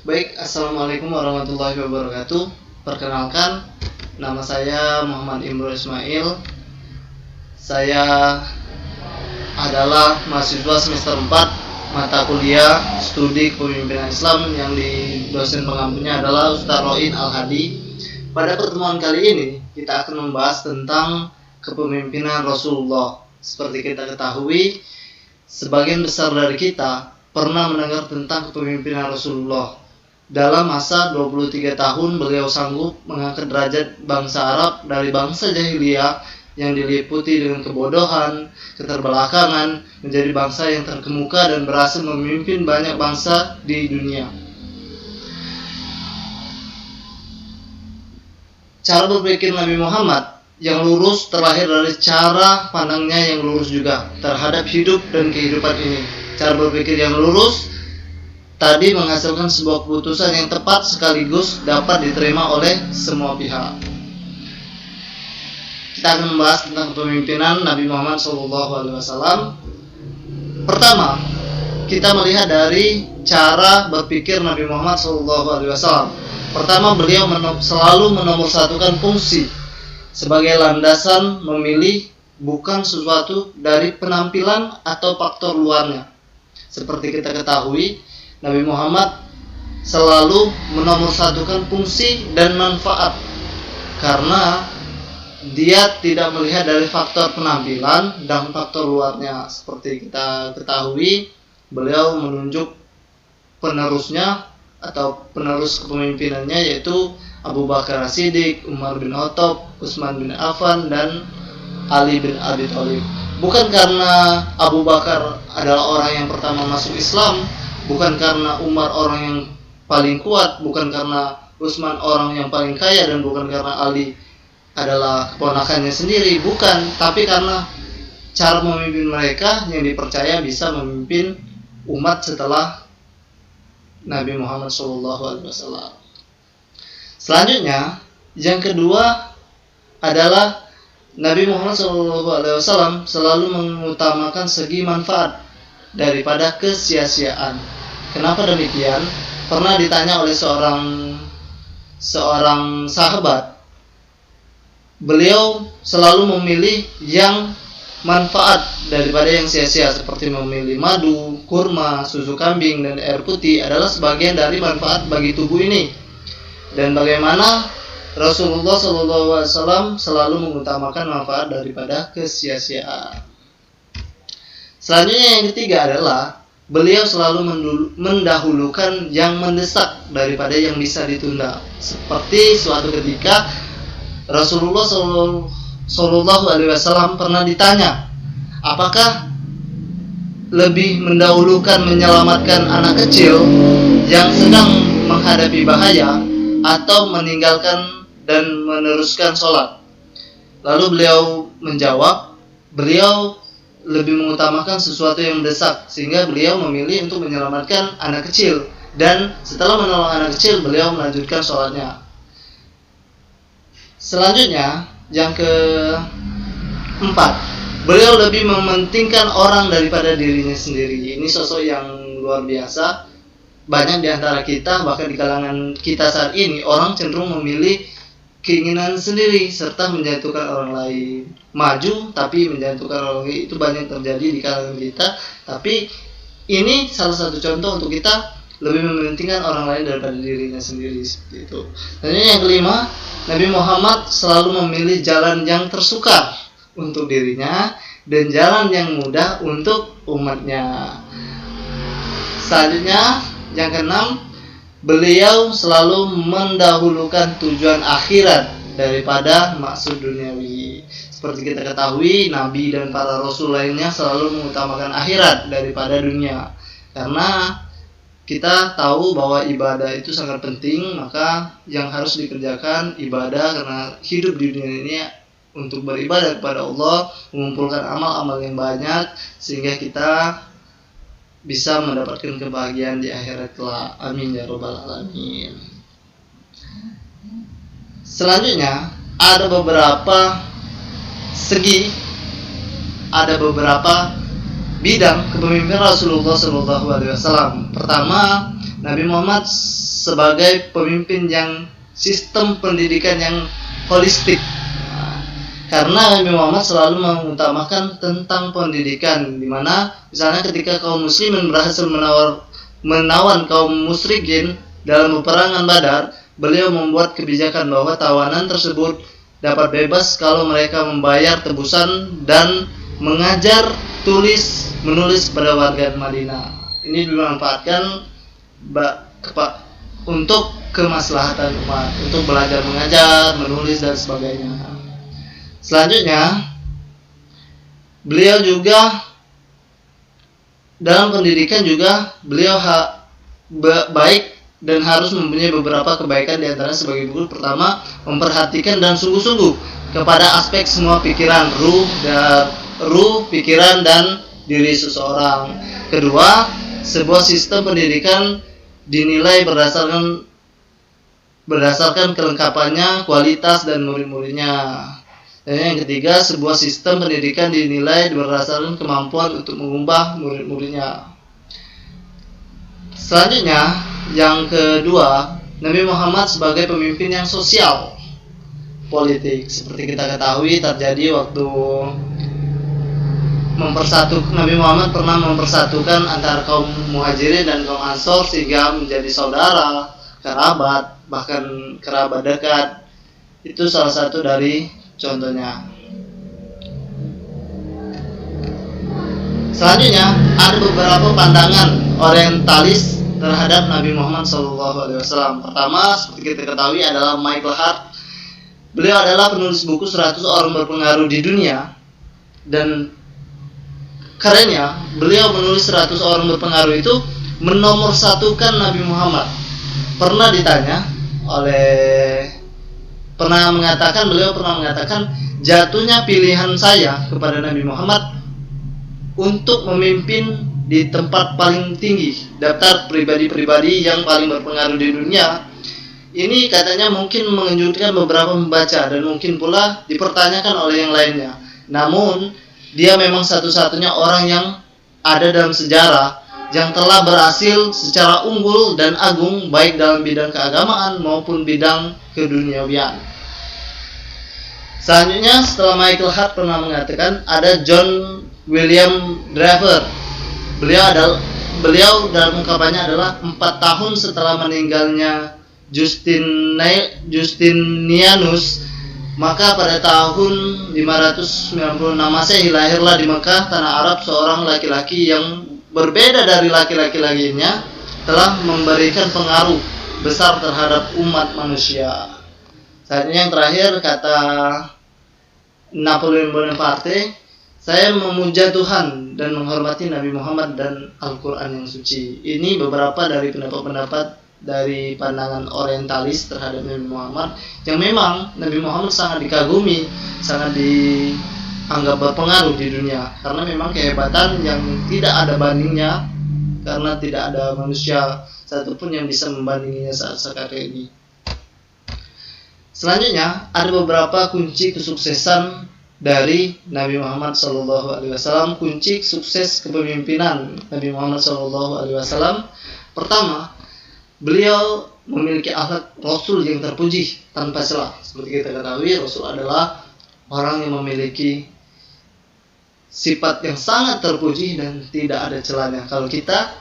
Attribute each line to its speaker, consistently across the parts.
Speaker 1: Baik, assalamualaikum warahmatullahi wabarakatuh. Perkenalkan, nama saya Muhammad Imro Ismail. Saya adalah mahasiswa semester 4 mata kuliah studi kepemimpinan Islam yang di dosen pengampunya adalah Ustaz Roin Al-Hadi. Pada pertemuan kali ini kita akan membahas tentang kepemimpinan Rasulullah. Seperti kita ketahui, sebagian besar dari kita pernah mendengar tentang kepemimpinan Rasulullah. Dalam masa 23 tahun beliau sanggup mengangkat derajat bangsa Arab dari bangsa jahiliyah yang diliputi dengan kebodohan, keterbelakangan, menjadi bangsa yang terkemuka dan berhasil memimpin banyak bangsa di dunia. Cara berpikir Nabi Muhammad yang lurus terlahir dari cara pandangnya yang lurus juga terhadap hidup dan kehidupan ini. Cara berpikir yang lurus tadi menghasilkan sebuah keputusan yang tepat sekaligus dapat diterima oleh semua pihak. Kita akan membahas tentang kepemimpinan Nabi Muhammad SAW. Pertama, kita melihat dari cara berpikir Nabi Muhammad SAW. Pertama, beliau selalu menomorsatukan fungsi sebagai landasan memilih bukan sesuatu dari penampilan atau faktor luarnya. Seperti kita ketahui, Nabi Muhammad selalu menomorsatukan fungsi dan manfaat karena dia tidak melihat dari faktor penampilan dan faktor luarnya. Seperti kita ketahui, beliau menunjuk penerusnya atau penerus kepemimpinannya yaitu Abu Bakar As-Siddiq, Umar bin Khattab, Utsman bin Affan, dan Ali bin Abi Thalib. Bukan karena Abu Bakar adalah orang yang pertama masuk Islam, bukan karena Umar orang yang paling kuat, bukan karena Utsman orang yang paling kaya, dan bukan karena Ali adalah keponakannya sendiri, bukan, tapi karena cara memimpin mereka yang dipercaya bisa memimpin umat setelah Nabi Muhammad SAW. Selanjutnya, yang kedua adalah Nabi Muhammad SAW selalu mengutamakan segi manfaat daripada kesia-siaan. Kenapa demikian? Pernah ditanya oleh seorang sahabat, beliau selalu memilih yang manfaat daripada yang sia-sia, seperti memilih madu, kurma, susu kambing, dan air putih adalah sebagian dari manfaat bagi tubuh ini. Dan bagaimana Rasulullah SAW selalu mengutamakan manfaat daripada kesia-siaan. Selanjutnya yang ketiga adalah beliau selalu mendahulukan yang mendesak daripada yang bisa ditunda. Seperti suatu ketika Rasulullah SAW pernah ditanya, apakah lebih mendahulukan menyelamatkan anak kecil yang sedang menghadapi bahaya atau meninggalkan dan meneruskan sholat? Lalu beliau menjawab, beliau lebih mengutamakan sesuatu yang mendesak, sehingga beliau memilih untuk menyelamatkan anak kecil, dan setelah menolong anak kecil beliau melanjutkan sholatnya. Selanjutnya yang keempat, beliau lebih mementingkan orang daripada dirinya sendiri. Ini sosok yang luar biasa. Banyak di antara kita, bahkan di kalangan kita saat ini, orang cenderung memilih keinginan sendiri serta menjatuhkan orang lain. Maju tapi menjatuhkan orang lain, itu banyak terjadi di kalangan kita. Tapi ini salah satu contoh untuk kita lebih mementingkan orang lain daripada dirinya sendiri, seperti itu. Dan yang kelima, Nabi Muhammad selalu memilih jalan yang tersuka untuk dirinya dan jalan yang mudah untuk umatnya. Selanjutnya yang keenam, beliau selalu mendahulukan tujuan akhirat daripada maksud duniawi. Seperti kita ketahui, Nabi dan para Rasul lainnya selalu mengutamakan akhirat daripada dunia. Karena kita tahu bahwa ibadah itu sangat penting, maka yang harus dikerjakan ibadah, karena hidup di dunia ini untuk beribadah kepada Allah, mengumpulkan amal-amal yang banyak, sehingga kita bisa mendapatkan kebahagiaan di akhirat kelak. Amin ya rabbal alamin. Selanjutnya ada beberapa segi, ada beberapa bidang kepemimpinan Rasulullah SAW. Pertama, Nabi Muhammad sebagai pemimpin yang sistem pendidikan yang holistik. Karena Nabi Muhammad selalu mengutamakan tentang pendidikan, di mana misalnya ketika kaum muslimin berhasil menawan kaum musyrikin dalam peperangan Badar, beliau membuat kebijakan bahwa tawanan tersebut dapat bebas kalau mereka membayar tebusan dan mengajar menulis kepada warga Madinah. Ini dimanfaatkan untuk kemaslahatan umat, untuk belajar mengajar, menulis dan sebagainya. Selanjutnya, beliau juga dalam pendidikan juga beliau baik dan harus mempunyai beberapa kebaikan, di antaranya sebagai guru. Pertama, memperhatikan dan sungguh-sungguh kepada aspek semua pikiran, ruh, pikiran dan diri seseorang. Kedua, sebuah sistem pendidikan dinilai berdasarkan kelengkapannya, kualitas dan murid-muridnya. Dan yang ketiga, sebuah sistem pendidikan dinilai berdasarkan kemampuan untuk mengubah murid-muridnya. Selanjutnya, yang kedua, Nabi Muhammad sebagai pemimpin yang sosial politik. Seperti kita ketahui terjadi waktu Nabi Muhammad pernah mempersatukan antara kaum Muhajirin dan kaum Ansor sehingga menjadi saudara, kerabat, bahkan kerabat dekat. Itu salah satu dari contohnya. Selanjutnya, ada beberapa pandangan orientalis terhadap Nabi Muhammad SAW. Pertama, seperti kita ketahui, adalah Michael Hart. Beliau adalah penulis buku 100 orang berpengaruh di dunia, dan kerennya, beliau menulis 100 orang berpengaruh itu menomorsatukan Nabi Muhammad. Beliau pernah mengatakan jatuhnya pilihan saya kepada Nabi Muhammad untuk memimpin di tempat paling tinggi, daftar pribadi-pribadi yang paling berpengaruh di dunia. Ini katanya mungkin mengejutkan beberapa pembaca dan mungkin pula dipertanyakan oleh yang lainnya. Namun, dia memang satu-satunya orang yang ada dalam sejarah yang telah berhasil secara unggul dan agung baik dalam bidang keagamaan maupun bidang keduniawian. Selanjutnya, setelah Michael Hart pernah mengatakan, ada John William Draper. Beliau dalam ungkapannya adalah 4 tahun setelah meninggalnya Justinianus, maka pada tahun 596 Masehi lahirlah di Mekah, tanah Arab, seorang laki-laki yang berbeda dari laki-laki lainnya, telah memberikan pengaruh besar terhadap umat manusia. Selanjutnya yang terakhir, kata Napoleon Bonaparte, saya memuja Tuhan dan menghormati Nabi Muhammad dan Al-Quran yang suci. Ini beberapa dari pendapat-pendapat dari pandangan orientalis terhadap Nabi Muhammad, yang memang Nabi Muhammad sangat dikagumi, sangat dianggap berpengaruh di dunia, karena memang kehebatan yang tidak ada bandingnya, karena tidak ada manusia satupun yang bisa membandinginya saat sekarang ini. Selanjutnya, ada beberapa kunci kesuksesan dari Nabi Muhammad SAW, kunci sukses kepemimpinan Nabi Muhammad SAW. Pertama, beliau memiliki akhlak Rasul yang terpuji tanpa celah. Seperti kita ketahui, Rasul adalah orang yang memiliki sifat yang sangat terpuji dan tidak ada celahnya. Kalau kita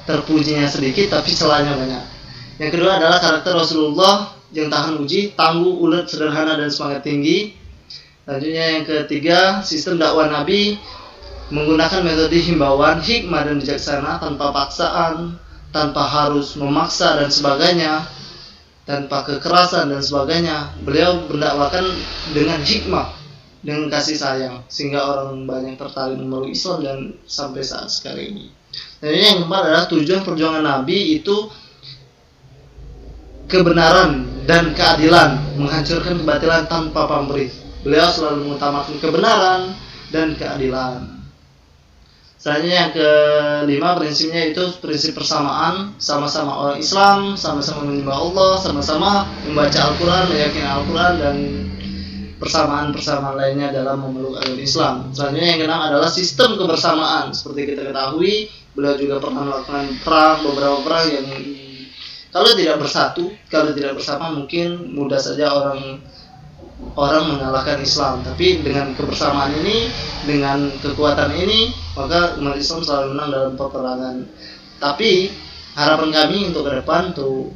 Speaker 1: terpujinya sedikit tapi celahnya banyak. Yang kedua adalah karakter Rasulullah yang tahan uji, tangguh, ulet, sederhana dan semangat tinggi. Selanjutnya yang ketiga, sistem dakwah Nabi menggunakan metode himbauan, hikmah dan bijaksana, tanpa paksaan, tanpa harus memaksa dan sebagainya, tanpa kekerasan dan sebagainya. Beliau mendakwakan dengan hikmah, dengan kasih sayang, sehingga orang banyak tertarik memeluk Islam dan sampai saat sekarang ini. Dan ini yang keempat adalah tujuan perjuangan Nabi itu kebenaran dan keadilan, menghancurkan kebatilan tanpa pamrih. Beliau selalu mengutamakan kebenaran dan keadilan. Selanjutnya yang kelima, prinsipnya itu prinsip persamaan, sama-sama orang Islam, sama-sama menyembah Allah, sama-sama membaca Al-Quran, meyakini Al-Quran, dan persamaan-persamaan lainnya dalam memeluk agama Islam. Selanjutnya yang keenam adalah sistem kebersamaan. Seperti kita ketahui, beliau juga pernah melakukan beberapa perang yang kalau tidak bersatu, kalau tidak bersama mungkin mudah saja orang mengalahkan Islam. Tapi dengan kebersamaan ini, dengan kekuatan ini, maka umat Islam selalu menang dalam peperangan. Tapi harapan kami untuk ke depan, untuk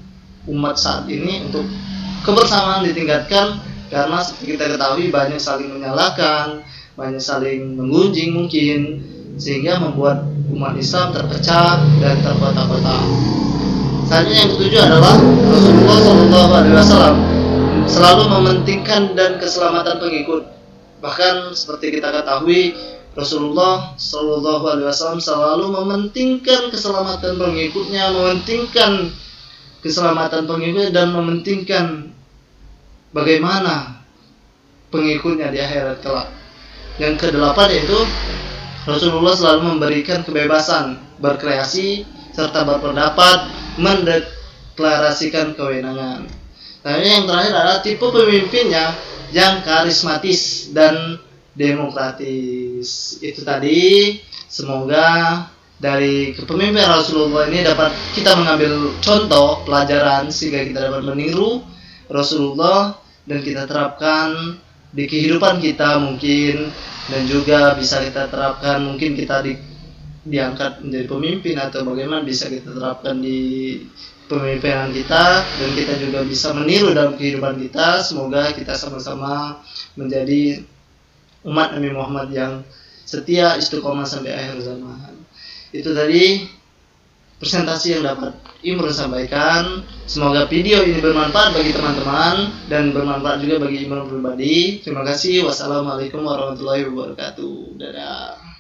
Speaker 1: umat saat ini, untuk kebersamaan ditingkatkan, karena seperti kita ketahui banyak saling menyalahkan, banyak saling menggunjing mungkin, sehingga membuat umat Islam terpecah dan terkotak-kotak. Selanjutnya yang ketujuh adalah Rasulullah SAW selalu mementingkan dan keselamatan pengikut. Bahkan seperti kita ketahui, Rasulullah SAW selalu mementingkan keselamatan pengikutnya, mementingkan keselamatan pengikut dan mementingkan bagaimana pengikutnya di akhirat kelak. Yang kedelapan yaitu Rasulullah selalu memberikan kebebasan berkreasi serta berpendapat, mendeklarasikan kewenangan. Nah, yang terakhir adalah tipe pemimpinnya yang karismatis dan demokratis. Itu tadi, semoga dari kepemimpinan Rasulullah ini dapat kita mengambil contoh pelajaran sehingga kita dapat meniru Rasulullah dan kita terapkan di kehidupan kita mungkin, dan juga bisa kita terapkan mungkin kita diangkat menjadi pemimpin, atau bagaimana bisa kita terapkan di pemimpinan kita, dan kita juga bisa meniru dalam kehidupan kita. Semoga kita sama-sama menjadi umat Nabi Muhammad yang setia, istiqomah sampai akhir zaman. Itu tadi presentasi yang dapat Imron sampaikan. Semoga video ini bermanfaat bagi teman-teman dan bermanfaat juga bagi Imron pribadi. Terima kasih. Wassalamualaikum warahmatullahi wabarakatuh. Dadah.